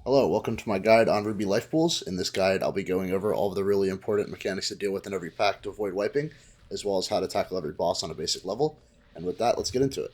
Hello, welcome to my guide on RubyLifePools. In this guide, I'll be going over all of the really important mechanics to deal with in every pack to avoid wiping, as well as how to tackle every boss on a basic level. And with that, let's get into it.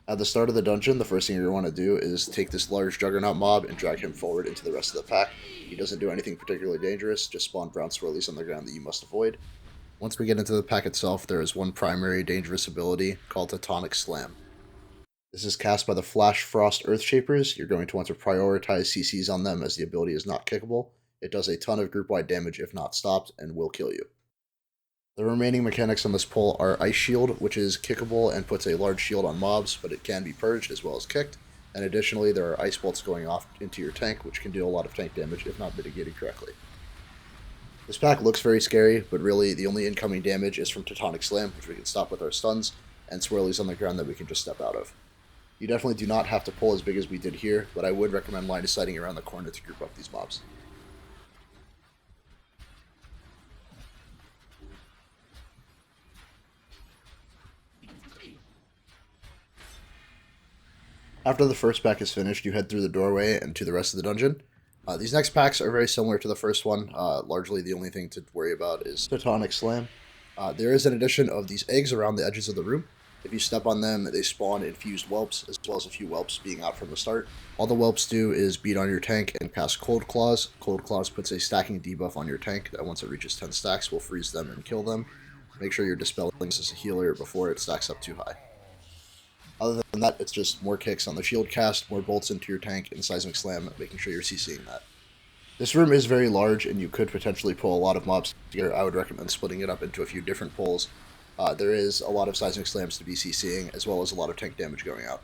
At the start of the dungeon, the first thing you're going to want to do is take this large Juggernaut mob and drag him forward into the rest of the pack. He doesn't do anything particularly dangerous, just spawn brown swirlies on the ground that you must avoid. Once we get into the pack itself, there is one primary dangerous ability called Tectonic Slam. This is cast by the Flash Frost Earthshapers. You're going to want to prioritize CCs on them as the ability is not kickable. It does a ton of group-wide damage if not stopped, and will kill you. The remaining mechanics on this pull are Ice Shield, which is kickable and puts a large shield on mobs, but it can be purged as well as kicked. And additionally, there are Ice Bolts going off into your tank, which can do a lot of tank damage if not mitigated correctly. This pack looks very scary, but really the only incoming damage is from Tectonic Slam, which we can stop with our stuns, and swirlies on the ground that we can just step out of. You definitely do not have to pull as big as we did here, but I would recommend line of sighting around the corner to group up these mobs. After the first pack is finished, you head through the doorway and to the rest of the dungeon. These next packs are very similar to the first one. Largely the only thing to worry about is Tectonic Slam. There is an addition of these eggs around the edges of the room. If you step on them, they spawn infused whelps, as well as a few whelps being out from the start. All the whelps do is beat on your tank and cast Cold Claws. Cold Claws puts a stacking debuff on your tank that once it reaches 10 stacks will freeze them and kill them. Make sure you're dispelling this as a healer before it stacks up too high. Other than that, it's just more kicks on the shield cast, more bolts into your tank, and Seismic Slam, making sure you're CCing that. This room is very large, and you could potentially pull a lot of mobs together. I would recommend splitting it up into a few different pulls. There is a lot of Seismic Slams to be CCing, as well as a lot of tank damage going out.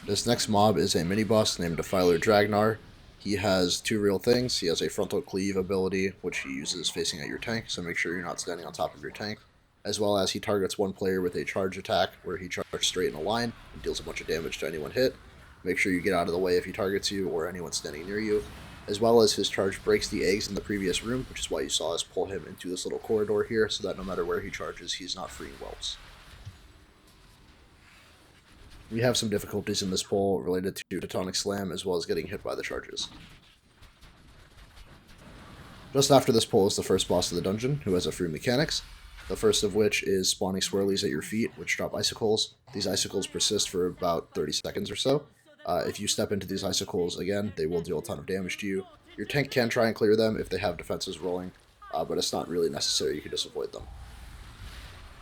This next mob is a mini-boss named Defiler Dragnar. He has two real things. He has a frontal cleave ability, which he uses facing at your tank, so make sure you're not standing on top of your tank, as well as he targets one player with a charge attack, where he charges straight in a line and deals a bunch of damage to anyone hit. Make sure you get out of the way if he targets you or anyone standing near you. As well as his charge breaks the eggs in the previous room, which is why you saw us pull him into this little corridor here, so that no matter where he charges, he's not freeing whelps. We have some difficulties in this pull related to Tectonic Slam, as well as getting hit by the charges. Just after this pull is the first boss of the dungeon, who has a few mechanics. The first of which is spawning swirlies at your feet, which drop icicles. These icicles persist for about 30 seconds or so. If you step into these icicles again, they will deal a ton of damage to you. Your tank can try and clear them if they have defenses rolling, but it's not really necessary, you can just avoid them.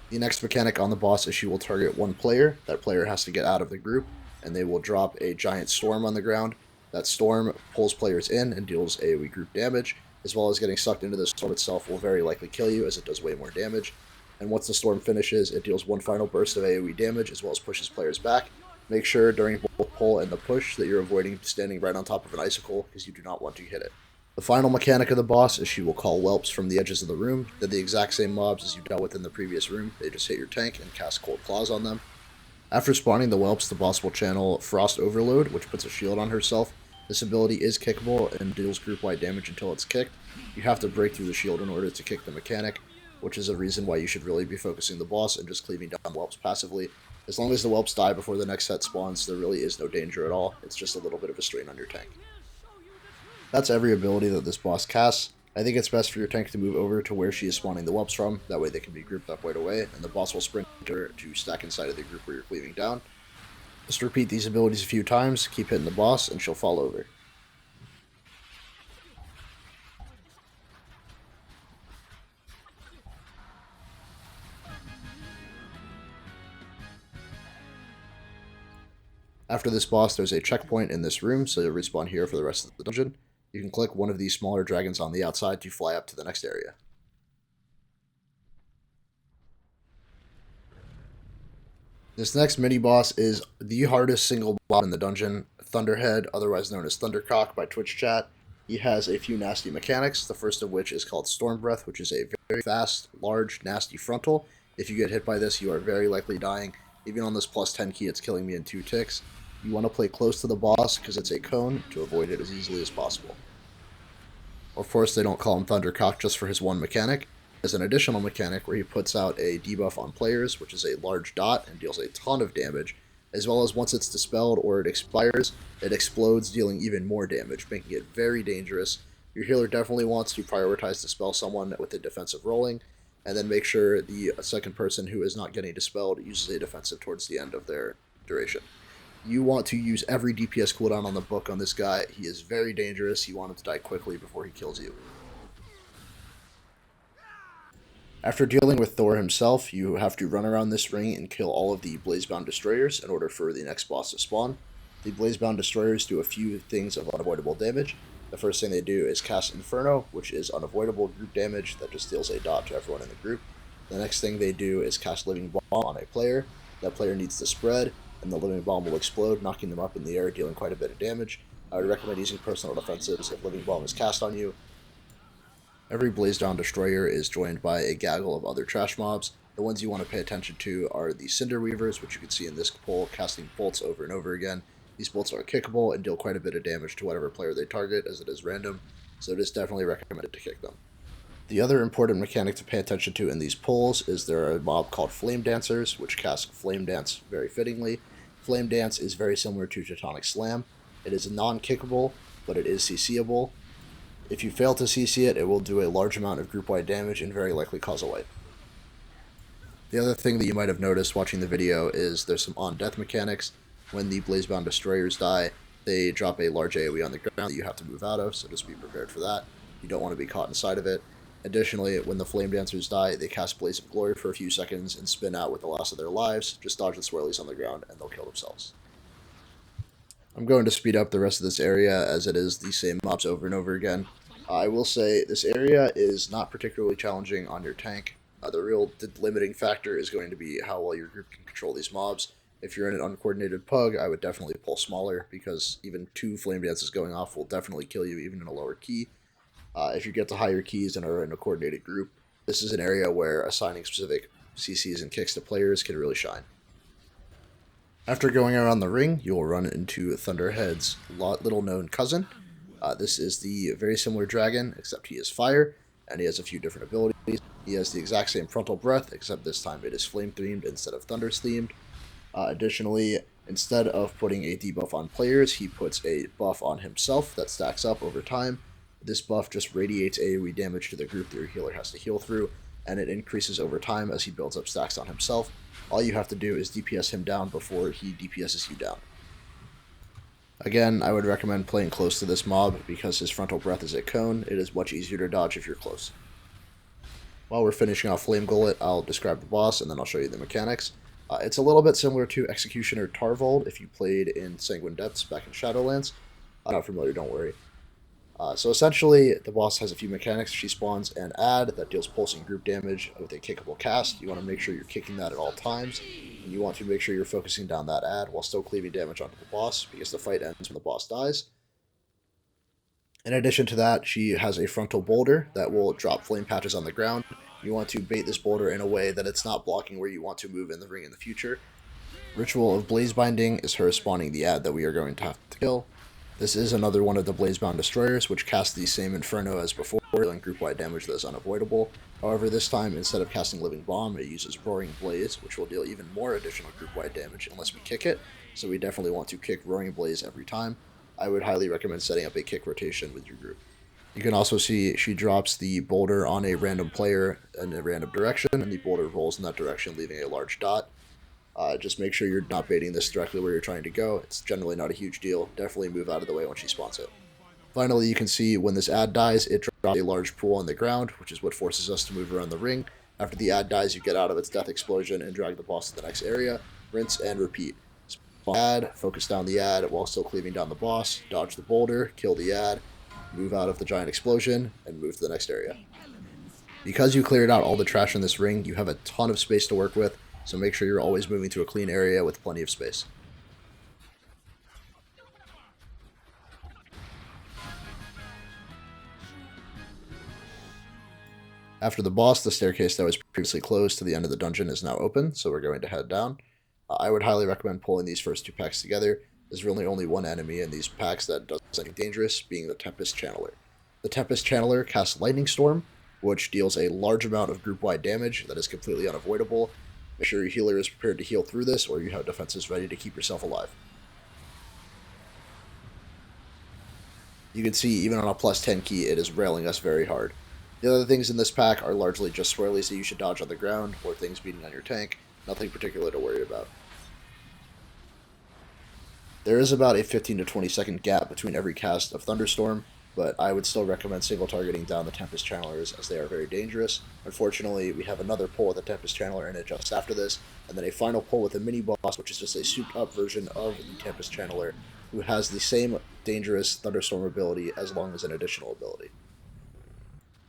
The next mechanic on the boss is she will target one player. That player has to get out of the group, and they will drop a giant storm on the ground. That storm pulls players in and deals AoE group damage, as well as getting sucked into the storm itself will very likely kill you, as it does way more damage. And once the storm finishes, it deals one final burst of AoE damage, as well as pushes players back. Make sure during both the pull and the push that you're avoiding standing right on top of an icicle, because you do not want to hit it. The final mechanic of the boss is she will call whelps from the edges of the room. They're the exact same mobs as you dealt with in the previous room. They just hit your tank and cast Cold Claws on them. After spawning the whelps, the boss will channel Frost Overload, which puts a shield on herself. This ability is kickable and deals group-wide damage until it's kicked. You have to break through the shield in order to kick the mechanic, which is a reason why you should really be focusing the boss and just cleaving down whelps passively. As long as the whelps die before the next set spawns, there really is no danger at all. It's just a little bit of a strain on your tank. That's every ability that this boss casts. I think it's best for your tank to move over to where she is spawning the whelps from. That way they can be grouped up right away, and the boss will sprint her to stack inside of the group where you're cleaving down. Just repeat these abilities a few times, keep hitting the boss, and she'll fall over. After this boss, there's a checkpoint in this room, so you'll respawn here for the rest of the dungeon. You can click one of these smaller dragons on the outside to fly up to the next area. This next mini-boss is the hardest single mob in the dungeon, Thunderhead, otherwise known as Thundercock by Twitch chat. He has a few nasty mechanics, the first of which is called Storm Breath, which is a very fast, large, nasty frontal. If you get hit by this, you are very likely dying. Even on this plus 10 key, it's killing me in 2 ticks. You want to play close to the boss because it's a cone to avoid it as easily as possible. Of course, they don't call him Thundercock just for his one mechanic. As an additional mechanic where he puts out a debuff on players, which is a large dot and deals a ton of damage, as well as once it's dispelled or it expires, it explodes, dealing even more damage, making it very dangerous. Your healer definitely wants to prioritize dispel someone with a defensive rolling, and then make sure the second person who is not getting dispelled uses a defensive towards the end of their duration. You want to use every DPS cooldown on the book on this guy. He is very dangerous. You want him to die quickly before he kills you. After dealing with Thor himself, you have to run around this ring and kill all of the Blazebound Destroyers in order for the next boss to spawn. The Blazebound Destroyers do a few things of unavoidable damage. The first thing they do is cast Inferno, which is unavoidable group damage that just deals a dot to everyone in the group. The next thing they do is cast Living Bomb on a player. That player needs to spread, and the Living Bomb will explode, knocking them up in the air, dealing quite a bit of damage. I would recommend using personal defensives if Living Bomb is cast on you. Every Blazedown Destroyer is joined by a gaggle of other trash mobs. The ones you want to pay attention to are the Cinder Weavers, which you can see in this poll, casting bolts over and over again. These bolts are kickable and deal quite a bit of damage to whatever player they target, as it is random, so it is definitely recommended to kick them. The other important mechanic to pay attention to in these polls is there are a mob called Flame Dancers, which cast Flame Dance very fittingly. Flame Dance is very similar to Teutonic Slam. It is non-kickable, but it is CCable. If you fail to CC it, it will do a large amount of group-wide damage and very likely cause a wipe. The other thing that you might have noticed watching the video is there's some on-death mechanics. When the Blazebound Destroyers die, they drop a large AoE on the ground that you have to move out of, so just be prepared for that. You don't want to be caught inside of it. Additionally, when the Flame Dancers die, they cast Blaze of Glory for a few seconds and spin out with the last of their lives. Just dodge the swirlies on the ground and they'll kill themselves. I'm going to speed up the rest of this area as it is the same mobs over and over again. I will say this area is not particularly challenging on your tank. The real limiting factor is going to be how well your group can control these mobs. If you're in an uncoordinated pug, I would definitely pull smaller, because even 2 flame dances going off will definitely kill you even in a lower key. If you get to higher keys and are in a coordinated group, this is an area where assigning specific CCs and kicks to players can really shine. After going around the ring, you will run into Thunderhead's little known cousin. This is the very similar dragon, except he is fire, and he has a few different abilities. He has the exact same frontal breath, except this time it is flame-themed instead of thunders-themed. Additionally, instead of putting a debuff on players, he puts a buff on himself that stacks up over time. This buff just radiates AoE damage to the group that your healer has to heal through, and it increases over time as he builds up stacks on himself. All you have to do is DPS him down before he DPSs you down. Again, I would recommend playing close to this mob because his frontal breath is a cone. It is much easier to dodge if you're close. While we're finishing off Flame Gullet, I'll describe the boss and then I'll show you the mechanics. It's a little bit similar to Executioner Tarvold if you played in Sanguine Depths back in Shadowlands. I'm not familiar, don't worry. So essentially, the boss has a few mechanics. She spawns an ad that deals pulsing group damage with a kickable cast. You want to make sure you're kicking that at all times. And you want to make sure you're focusing down that ad while still cleaving damage onto the boss, because the fight ends when the boss dies. In addition to that, she has a frontal boulder that will drop flame patches on the ground. You want to bait this boulder in a way that it's not blocking where you want to move in the ring in the future. Ritual of Blaze Binding is her spawning the ad that we are going to have to kill. This is another one of the Blazebound Destroyers, which casts the same Inferno as before, dealing group-wide damage that is unavoidable. However, this time, instead of casting Living Bomb, it uses Roaring Blaze, which will deal even more additional group-wide damage unless we kick it, so we definitely want to kick Roaring Blaze every time. I would highly recommend setting up a kick rotation with your group. You can also see she drops the boulder on a random player in a random direction, and the boulder rolls in that direction, leaving a large dot. Just make sure you're not baiting this directly where you're trying to go. It's generally not a huge deal. Definitely move out of the way when she spawns it. Finally, you can see when this ad dies, it drops a large pool on the ground, which is what forces us to move around the ring. After the ad dies, you get out of its death explosion and drag the boss to the next area. Rinse and repeat. Spawn ad, focus down the ad while still cleaving down the boss, dodge the boulder, kill the ad, move out of the giant explosion, and move to the next area. Because you cleared out all the trash in this ring, you have a ton of space to work with, so make sure you're always moving to a clean area with plenty of space. After the boss, the staircase that was previously closed to the end of the dungeon is now open, so we're going to head down. I would highly recommend pulling these first 2 packs together. There's really only one enemy in these packs that does anything dangerous, being the Tempest Channeler. The Tempest Channeler casts Lightning Storm. which deals a large amount of group-wide damage that is completely unavoidable. Make sure your healer is prepared to heal through this, or you have defenses ready to keep yourself alive. You can see, even on a plus 10 key, it is railing us very hard. The other things in this pack are largely just swirlies that you should dodge on the ground, or things beating on your tank. Nothing particular to worry about. There is about a 15 to 20 second gap between every cast of Thunderstorm, but I would still recommend single targeting down the Tempest Channelers as they are very dangerous. Unfortunately, we have another pull with a Tempest Channeler in it just after this, and then a final pull with a mini-boss, which is just a souped-up version of the Tempest Channeler, who has the same dangerous Thunderstorm ability as long as an additional ability.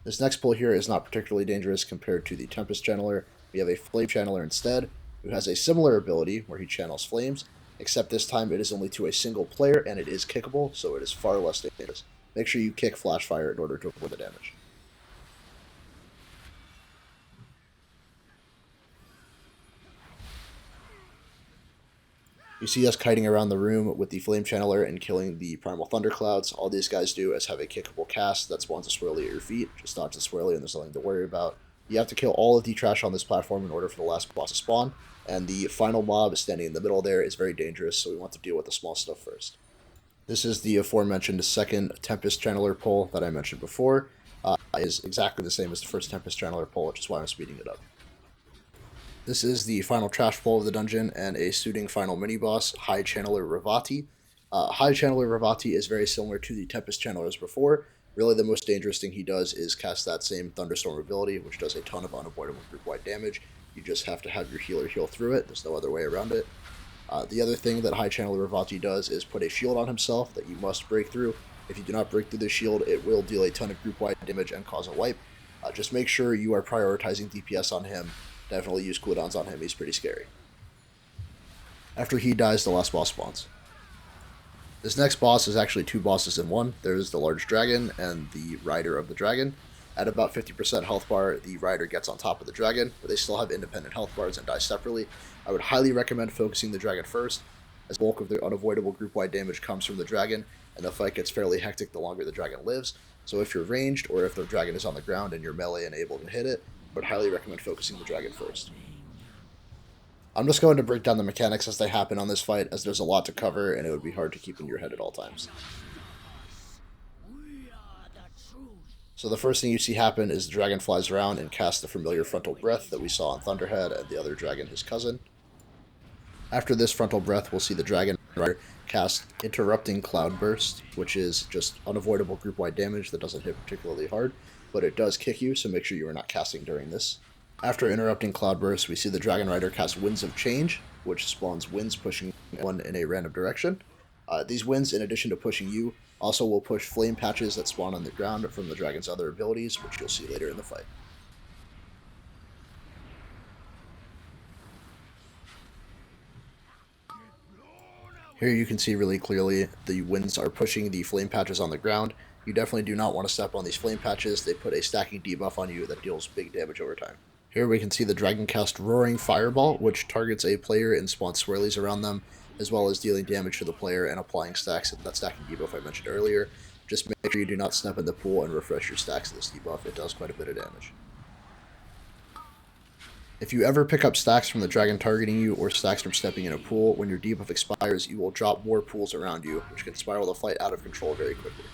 This next pull here is not particularly dangerous compared to the Tempest Channeler. We have a Flame Channeler instead, who has a similar ability where he channels flames, except this time it is only to a single player and it is kickable, so it is far less dangerous. Make sure you kick Flash Fire in order to avoid the damage. You see us kiting around the room with the Flame Channeler and killing the Primal Thunderclouds. All these guys do is have a kickable cast that spawns a swirly at your feet. Just dodge the swirly and there's nothing to worry about. You have to kill all of the trash on this platform in order for the last boss to spawn, and the final mob standing in the middle there is very dangerous, so we want to deal with the small stuff first. This is the aforementioned second Tempest Channeler pull that I mentioned before. It is exactly the same as the first Tempest Channeler pull, which is why I'm speeding it up. This is the final trash pull of the dungeon and a suiting final mini-boss, High Channeler Ravati. High Channeler Ravati is very similar to the Tempest Channelers before. Really the most dangerous thing he does is cast that same Thunderstorm ability, which does a ton of unavoidable group-wide damage. You just have to have your healer heal through it. There's no other way around it. The other thing that High Channeler Ravati does is put a shield on himself that you must break through. If you do not break through the shield, it will deal a ton of group-wide damage and cause a wipe. Just make sure you are prioritizing DPS on him. Definitely use cooldowns on him, he's pretty scary. After he dies, the last boss spawns. This next boss is actually two bosses in one. There's the large dragon and the rider of the dragon. At about 50% health bar, the rider gets on top of the dragon, but they still have independent health bars and die separately. I would highly recommend focusing the dragon first, as bulk of the unavoidable group-wide damage comes from the dragon, and the fight gets fairly hectic the longer the dragon lives. So if you're ranged, or if the dragon is on the ground and you're melee and able to hit it, I would highly recommend focusing the dragon first. I'm just going to break down the mechanics as they happen on this fight, as there's a lot to cover and it would be hard to keep in your head at all times. So the first thing you see happen is the dragon flies around and casts the familiar frontal breath that we saw on Thunderhead and the other dragon, his cousin. After this frontal breath, we'll see the dragon rider cast Interrupting Cloudburst, which is just unavoidable group-wide damage that doesn't hit particularly hard, but it does kick you, so make sure you are not casting during this. After Interrupting Cloudburst, we see the Dragon Rider cast Winds of Change, which spawns winds pushing one in a random direction. These winds, in addition to pushing you, also will push flame patches that spawn on the ground from the dragon's other abilities, which you'll see later in the fight. Here you can see really clearly the winds are pushing the flame patches on the ground. You definitely do not want to step on these flame patches. They put a stacking debuff on you that deals big damage over time. Here we can see the dragon cast Roaring Fireball, which targets a player and spawns swirlies around them, as well as dealing damage to the player and applying stacks of that stacking debuff I mentioned earlier. Just make sure you do not step in the pool and refresh your stacks of this debuff. It does quite a bit of damage. If you ever pick up stacks from the dragon targeting you or stacks from stepping in a pool, when your debuff expires, you will drop more pools around you, which can spiral the fight out of control very quickly.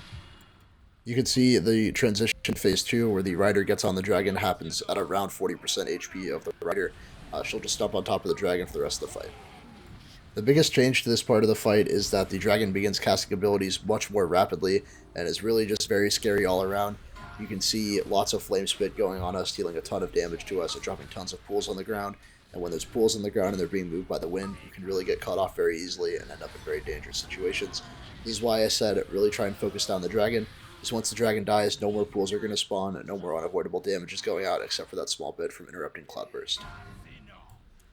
You can see the transition phase 2, where the rider gets on the dragon, happens at around 40% HP of the rider. She'll just stomp on top of the dragon for the rest of the fight. The biggest change to this part of the fight is that the dragon begins casting abilities much more rapidly, and is really just very scary all around. You can see lots of flame spit going on us, dealing a ton of damage to us, and dropping tons of pools on the ground. And when there's pools on the ground and they're being moved by the wind, you can really get caught off very easily and end up in very dangerous situations. This is why I said really try and focus down the dragon. Because once the dragon dies, no more pools are going to spawn, and no more unavoidable damage is going out, except for that small bit from Interrupting Cloudburst.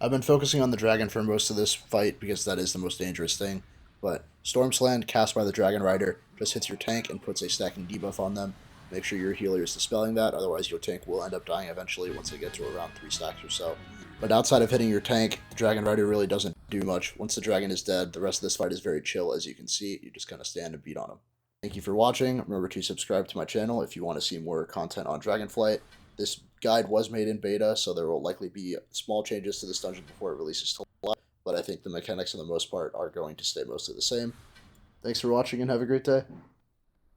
I've been focusing on the dragon for most of this fight, because that is the most dangerous thing, but Storm Slant, cast by the Dragon Rider, just hits your tank and puts a stacking debuff on them. Make sure your healer is dispelling that, otherwise your tank will end up dying eventually once they get to around 3 stacks or so. But outside of hitting your tank, the Dragon Rider really doesn't do much. Once the dragon is dead, the rest of this fight is very chill, as you can see. You just kind of stand and beat on him. Thank you for watching. Remember to subscribe to my channel if you want to see more content on Dragonflight. This guide was made in beta, so there will likely be small changes to this dungeon before it releases to live, but I think the mechanics for the most part are going to stay mostly the same. Thanks for watching and have a great day.